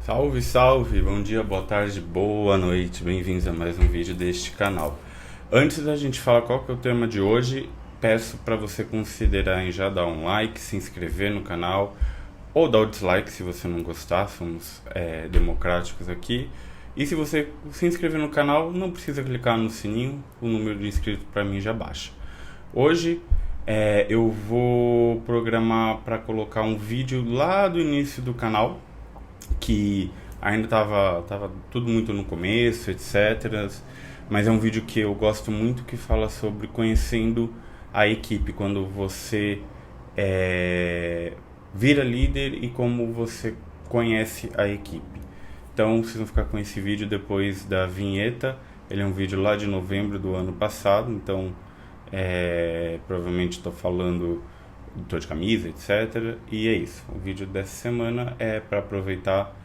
Salve, salve! Bom dia, boa tarde, boa noite, bem-vindos a mais um vídeo deste canal. Antes da gente falar qual que é o tema de hoje, peço para você considerar em já dar um like, se inscrever no canal ou dar o dislike se você não gostar, somos democráticos aqui. E se você se inscrever no canal, não precisa clicar no sininho, o número de inscritos para mim já baixa. Hoje eu vou programar para colocar um vídeo lá do início do canal, que ainda tava tudo muito no começo, etc. Mas é um vídeo que eu gosto muito, que fala sobre conhecendo a equipe, quando você vira líder e como você conhece a equipe. Então vocês vão ficar com esse vídeo depois da vinheta. Ele é um vídeo lá de novembro do ano passado, então provavelmente estou falando, estou de camisa, etc. E é isso, o vídeo dessa semana é para aproveitar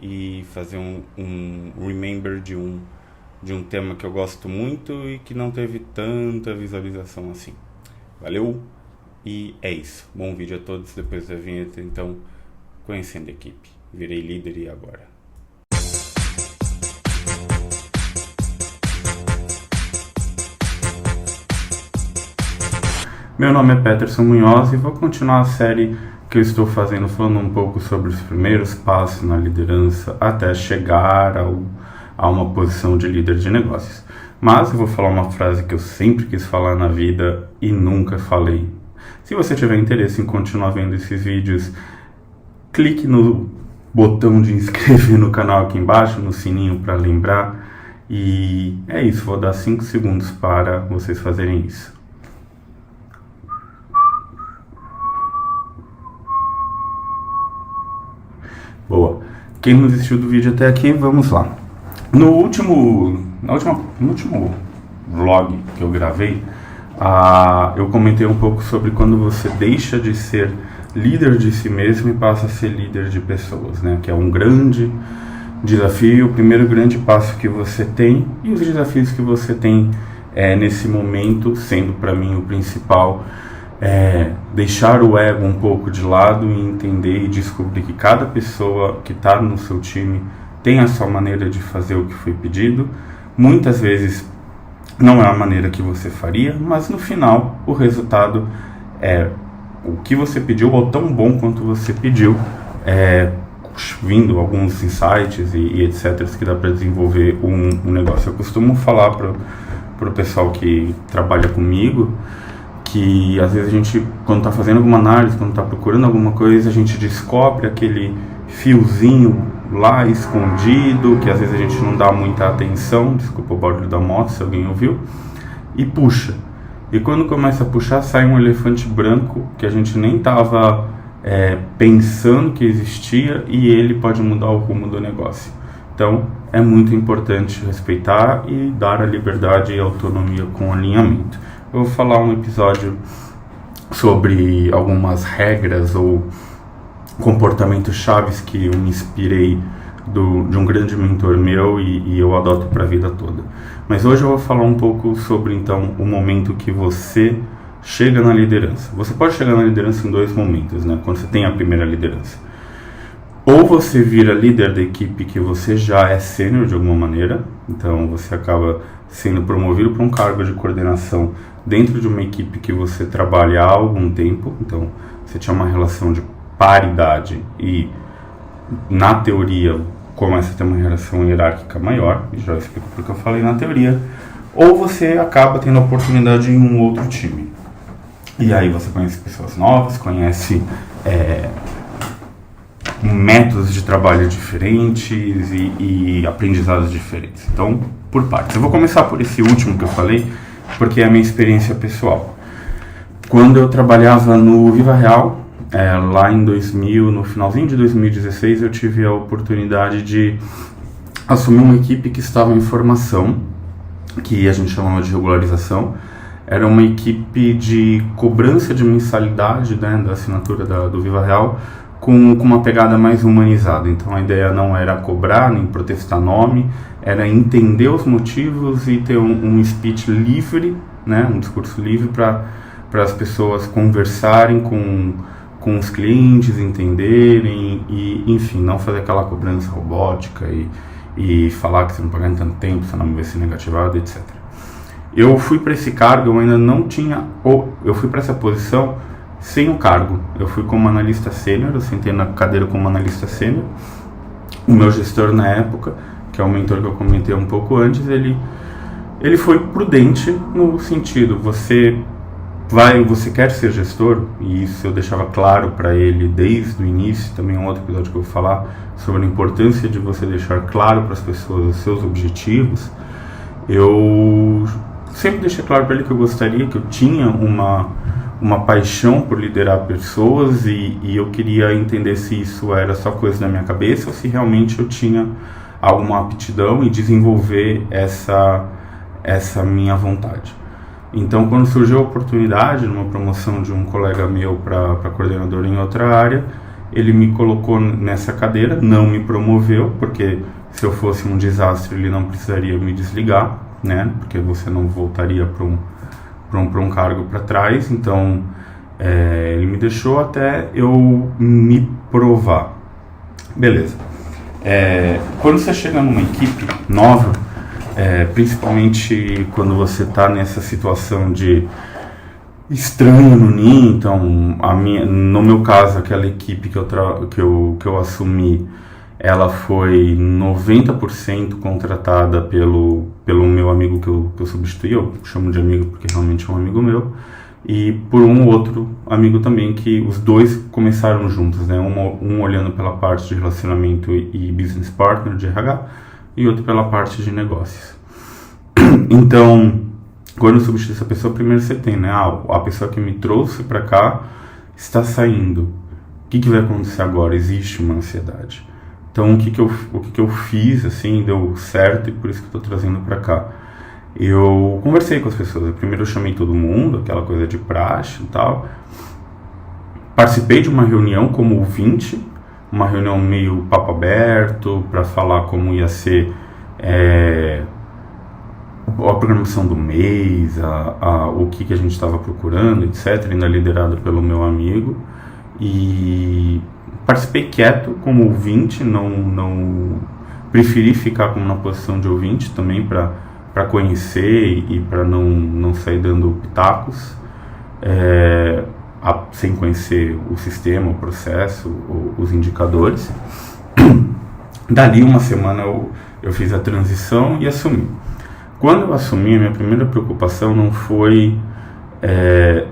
e fazer um remember de um tema que eu gosto muito e que não teve tanta visualização assim. Valeu? E é isso, bom vídeo a todos. Depois da vinheta, então, conhecendo a equipe. Virei líder e agora? Meu nome é Peterson Munhoz e vou continuar a série que eu estou fazendo, falando um pouco sobre os primeiros passos na liderança até chegar a uma posição de líder de negócios. Mas eu vou falar uma frase que eu sempre quis falar na vida e nunca falei. Se você tiver interesse em continuar vendo esses vídeos, clique no botão de inscrever no canal aqui embaixo, no sininho para lembrar. E é isso, vou dar 5 segundos para vocês fazerem isso. Boa. Quem não assistiu do vídeo até aqui, vamos lá. No último vlog que eu gravei, eu comentei um pouco sobre quando você deixa de ser líder de si mesmo e passa a ser líder de pessoas, né? Que é um grande desafio, o primeiro grande passo que você tem e os desafios que você tem nesse momento, sendo para mim o principal, deixar o ego um pouco de lado e entender e descobrir que cada pessoa que está no seu time tem a sua maneira de fazer o que foi pedido. Muitas vezes não é a maneira que você faria, mas no final o resultado é o que você pediu ou tão bom quanto você pediu, vindo alguns insights e etc. que dá para desenvolver um negócio. Eu costumo falar para o pessoal que trabalha comigo que às vezes a gente, quando está fazendo alguma análise, quando está procurando alguma coisa, a gente descobre aquele fiozinho lá escondido, que às vezes a gente não dá muita atenção, desculpa o barulho da moto se alguém ouviu, e puxa. E quando começa a puxar, sai um elefante branco que a gente nem estava pensando que existia, e ele pode mudar o rumo do negócio. Então é muito importante respeitar e dar a liberdade e autonomia com alinhamento. Eu vou falar um episódio sobre algumas regras ou comportamentos chaves que eu me inspirei de um grande mentor meu e eu adoto para a vida toda. Mas hoje eu vou falar um pouco sobre, então, o momento que você chega na liderança. Você pode chegar na liderança em 2 momentos, né? Quando você tem a primeira liderança. Ou você vira líder da equipe que você já é sênior de alguma maneira, então você acaba sendo promovido para um cargo de coordenação dentro de uma equipe que você trabalha há algum tempo, então você tinha uma relação de paridade e, na teoria, começa a ter uma relação hierárquica maior, e já explico porque eu falei na teoria. Ou você acaba tendo a oportunidade em um outro time, e aí você conhece pessoas novas, conhece métodos de trabalho diferentes e aprendizados diferentes. Então, por partes. Eu vou começar por esse último que eu falei, porque é a minha experiência pessoal. Quando eu trabalhava no Viva Real, lá em 2000, no finalzinho de 2016, eu tive a oportunidade de assumir uma equipe que estava em formação, que a gente chamava de regularização. Era uma equipe de cobrança de mensalidade, né, da assinatura do Viva Real, com uma pegada mais humanizada. Então a ideia não era cobrar nem protestar nome, era entender os motivos e ter um speech livre, né, um discurso livre para as pessoas conversarem com com os clientes, entenderem e, enfim, não fazer aquela cobrança robótica e falar que você não paga em tanto tempo, senão não vai ser negativado, etc. Eu fui para esse cargo, eu ainda não tinha, eu fui para essa posição sem o cargo. Eu fui como analista sênior, eu sentei na cadeira como analista sênior. O meu gestor na época, que é o mentor que eu comentei um pouco antes, ele foi prudente no sentido, você quer ser gestor, e isso eu deixava claro para ele desde o início, também um outro episódio que eu vou falar sobre a importância de você deixar claro para as pessoas os seus objetivos. Eu sempre deixei claro para ele que eu gostaria, que eu tinha uma paixão por liderar pessoas e eu queria entender se isso era só coisa da minha cabeça ou se realmente eu tinha alguma aptidão e desenvolver essa minha vontade. Então, quando surgiu a oportunidade, numa promoção de um colega meu para coordenador em outra área, ele me colocou nessa cadeira, não me promoveu, porque se eu fosse um desastre ele não precisaria me desligar, né? Porque você não voltaria para um cargo para trás. Então, ele me deixou até eu me provar. Beleza. Quando você chega numa equipe nova, principalmente quando você está nessa situação de estranho no ninho, então no meu caso aquela equipe que eu assumi, ela foi 90% contratada pelo meu amigo que eu substituí, eu chamo de amigo porque realmente é um amigo meu, e por um outro amigo também, que os dois começaram juntos, né? Um olhando pela parte de relacionamento e business partner de RH, e outro pela parte de negócios. Então, quando eu substituí essa pessoa, primeiro você tem, né? A pessoa que me trouxe para cá está saindo. O que vai acontecer agora? Existe uma ansiedade. Então, o que eu fiz, assim, deu certo, e por isso que eu estou trazendo para cá. Eu conversei com as pessoas. Primeiro eu chamei todo mundo, aquela coisa de praxe e tal. Participei de uma reunião como ouvinte, uma reunião meio papo aberto, para falar como ia ser a programação do mês, o que a gente estava procurando, etc., ainda liderado pelo meu amigo. E participei quieto como ouvinte, não preferi ficar como na posição de ouvinte também para conhecer e para não sair dando pitacos, sem conhecer o sistema, o processo, os indicadores. Dali uma semana eu fiz a transição e assumi. Quando eu assumi, a minha primeira preocupação não foi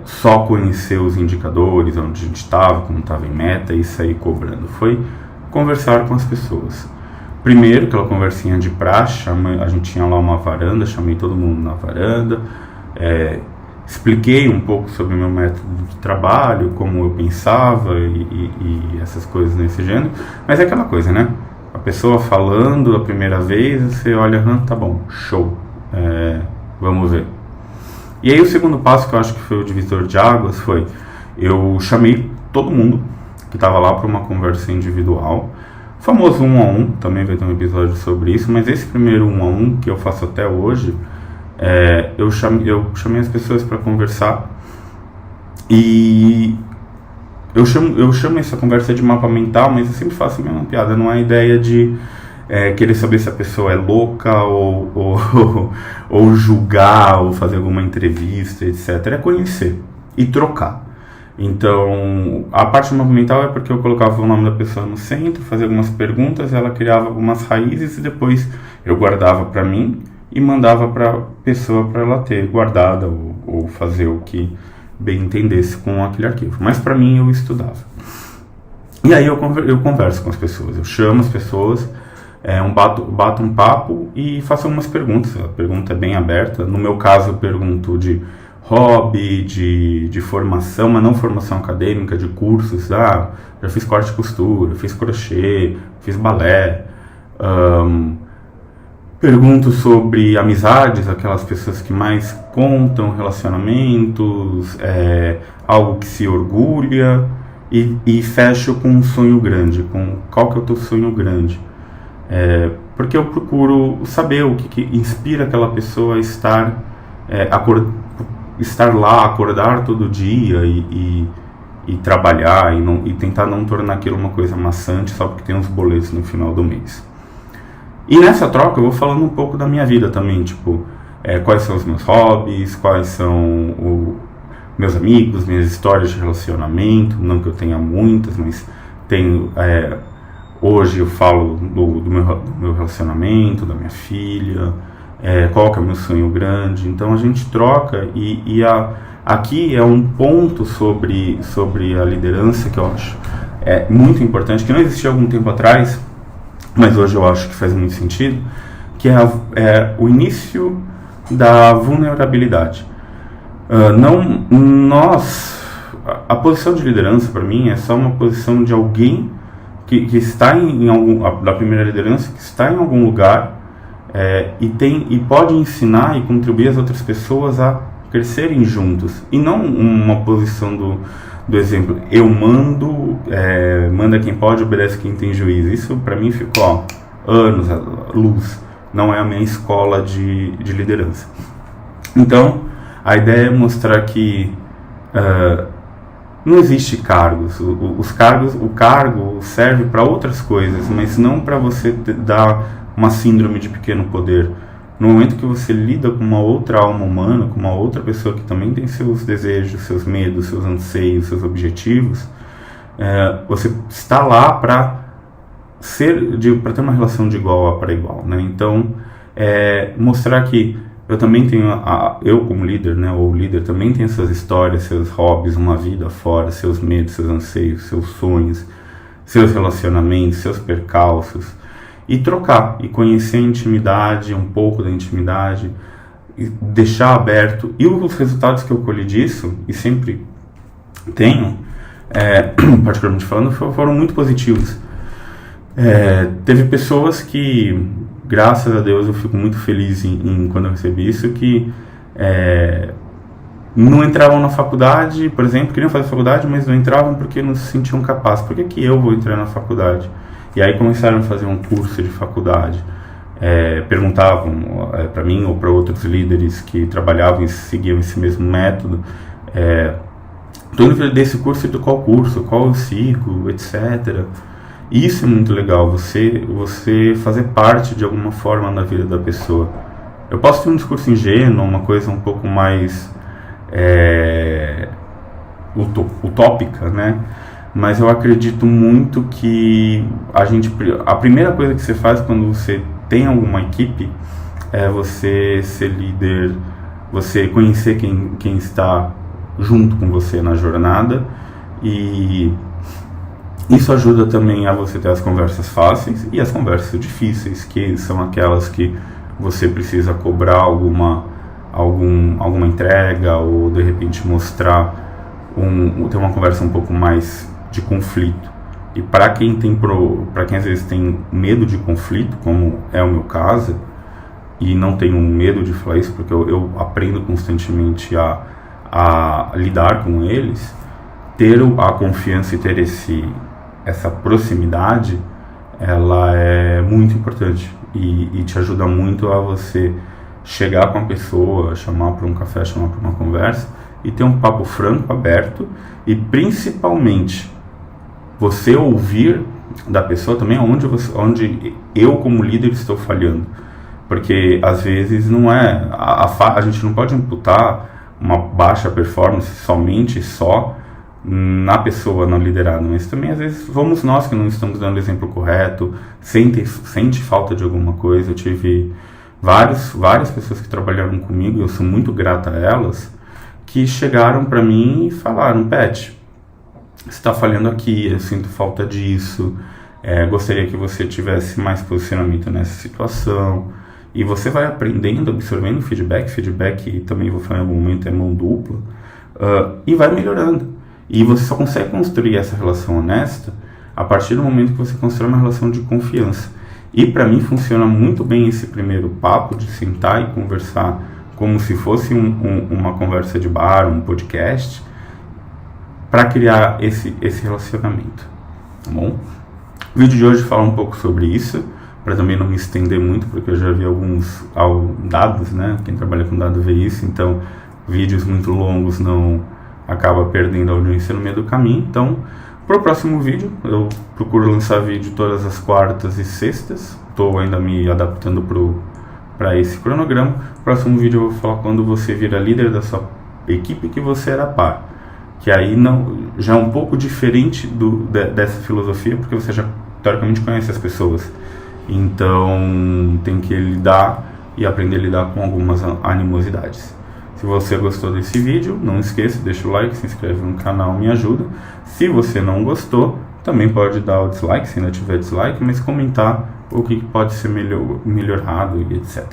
só conhecer os indicadores, onde a gente estava, como estava em meta e sair cobrando. Foi conversar com as pessoas. Primeiro, aquela conversinha de praxe, a gente tinha lá uma varanda, chamei todo mundo na varanda, expliquei um pouco sobre o meu método de trabalho, como eu pensava e essas coisas nesse gênero. Mas é aquela coisa, né? A pessoa falando a primeira vez, você olha, tá bom, show, vamos ver. E aí o segundo passo, que eu acho que foi o divisor de águas, foi, eu chamei todo mundo que estava lá para uma conversa individual, famoso 1-on-1, também vai ter um episódio sobre isso, mas esse primeiro 1-on-1 que eu faço até hoje, eu chamei as pessoas para conversar, e eu chamo essa conversa de mapa mental, mas eu sempre faço a mesma piada, não é a ideia de querer saber se a pessoa é louca ou julgar ou fazer alguma entrevista, etc. É conhecer e trocar. Então, a parte do mapa mental é porque eu colocava o nome da pessoa no centro, fazia algumas perguntas, ela criava algumas raízes e depois eu guardava para mim e mandava para a pessoa para ela ter guardada ou fazer o que bem entendesse com aquele arquivo. Mas para mim eu estudava. E aí eu converso com as pessoas, eu chamo as pessoas, bato um papo e faço algumas perguntas. A pergunta é bem aberta. No meu caso eu pergunto de hobby, de formação, mas não formação acadêmica, de cursos. Já fiz corte e costura, fiz crochê, fiz balé. Pergunto sobre amizades, aquelas pessoas que mais contam, relacionamentos, algo que se orgulha, e fecho com um sonho grande, com qual que é o teu sonho grande. Porque eu procuro saber o que inspira aquela pessoa a estar lá, acordar todo dia e e trabalhar e tentar não tornar aquilo uma coisa maçante só porque tem uns boletos no final do mês. E nessa troca eu vou falando um pouco da minha vida também, tipo, quais são os meus hobbies, quais são meus amigos, minhas histórias de relacionamento, não que eu tenha muitas, mas tenho, hoje eu falo do meu relacionamento, da minha filha, qual que é o meu sonho grande. Então a gente troca aqui é um ponto sobre a liderança que eu acho muito importante, que não existia algum tempo atrás, mas hoje eu acho que faz muito sentido, que é o início da vulnerabilidade. A posição de liderança para mim é só uma posição de alguém que está da primeira liderança, que está em algum lugar e pode ensinar e contribuir as outras pessoas a crescerem juntos, e não uma posição do exemplo, eu mando, manda quem pode, obedece quem tem juízo. Isso para mim ficou anos luz, não é a minha escola de liderança. Então a ideia é mostrar que não existe cargos. O cargo serve para outras coisas, mas não para você dar uma síndrome de pequeno poder. No momento que você lida com uma outra alma humana, com uma outra pessoa que também tem seus desejos, seus medos, seus anseios, seus objetivos, você está lá para ter uma relação de igual para igual, né? Então, mostrar que eu também tenho, eu como líder, né, ou líder, também tenho suas histórias, seus hobbies, uma vida fora, seus medos, seus anseios, seus sonhos, seus relacionamentos, seus percalços, e trocar, e conhecer a intimidade, um pouco da intimidade, e deixar aberto. E os resultados que eu colhi disso, e sempre tenho, particularmente falando, foram muito positivos. Teve pessoas que, graças a Deus, eu fico muito feliz quando eu recebi isso, que não entravam na faculdade, por exemplo, queriam fazer faculdade, mas não entravam porque não se sentiam capazes. Por que eu vou entrar na faculdade? E aí começaram a fazer um curso de faculdade. Perguntavam para mim ou para outros líderes que trabalhavam e seguiam esse mesmo método. Estou indo desse curso e do qual curso, qual eu sigo, etc. E isso é muito legal, você fazer parte de alguma forma na vida da pessoa. Eu posso ter um discurso ingênuo, uma coisa um pouco mais utópica, né? Mas eu acredito muito que a primeira coisa que você faz quando você tem alguma equipe é você ser líder, você conhecer quem está junto com você na jornada, e isso ajuda também a você ter as conversas fáceis e as conversas difíceis, que são aquelas que você precisa cobrar alguma entrega, ou de repente mostrar ter uma conversa um pouco mais de conflito. E para quem às vezes tem medo de conflito, como é o meu caso, e não tenho medo de falar isso, porque eu aprendo constantemente a lidar com eles, ter a confiança e ter essa proximidade, ela é muito importante e te ajuda muito a você chegar com a pessoa, chamar para um café, chamar para uma conversa e ter um papo franco, aberto, e principalmente você ouvir da pessoa também onde eu como líder estou falhando, porque às vezes não a gente não pode imputar uma baixa performance só na pessoa, na liderada, mas também às vezes fomos nós que não estamos dando o exemplo correto, sente falta de alguma coisa. Eu tive várias pessoas que trabalharam comigo, eu sou muito grata a elas, que chegaram para mim e falaram: Pet, você está falhando aqui, eu sinto falta disso, gostaria que você tivesse mais posicionamento nessa situação. E você vai aprendendo, absorvendo feedback também vou falar em algum momento, é mão dupla, e vai melhorando. E você só consegue construir essa relação honesta a partir do momento que você constrói uma relação de confiança. E para mim funciona muito bem esse primeiro papo de sentar e conversar como se fosse uma conversa de bar, um podcast, para criar esse relacionamento, tá bom? O vídeo de hoje fala um pouco sobre isso, para também não me estender muito, porque eu já vi alguns dados, né? Quem trabalha com dado vê isso, então vídeos muito longos não acaba perdendo a audiência no meio do caminho. Então, para o próximo vídeo, eu procuro lançar vídeo todas as quartas e sextas. Estou ainda me adaptando para esse cronograma. Próximo vídeo eu vou falar quando você vira líder da sua equipe que você era par. Que aí já é um pouco diferente dessa filosofia, porque você já teoricamente conhece as pessoas. Então tem que lidar e aprender a lidar com algumas animosidades. Se você gostou desse vídeo, não esqueça, deixa o like, se inscreve no canal, me ajuda. Se você não gostou, também pode dar o dislike, se ainda tiver dislike, mas comentar o que pode ser melhorado e etc.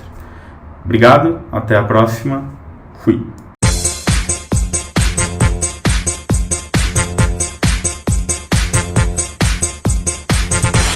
Obrigado, até a próxima, fui!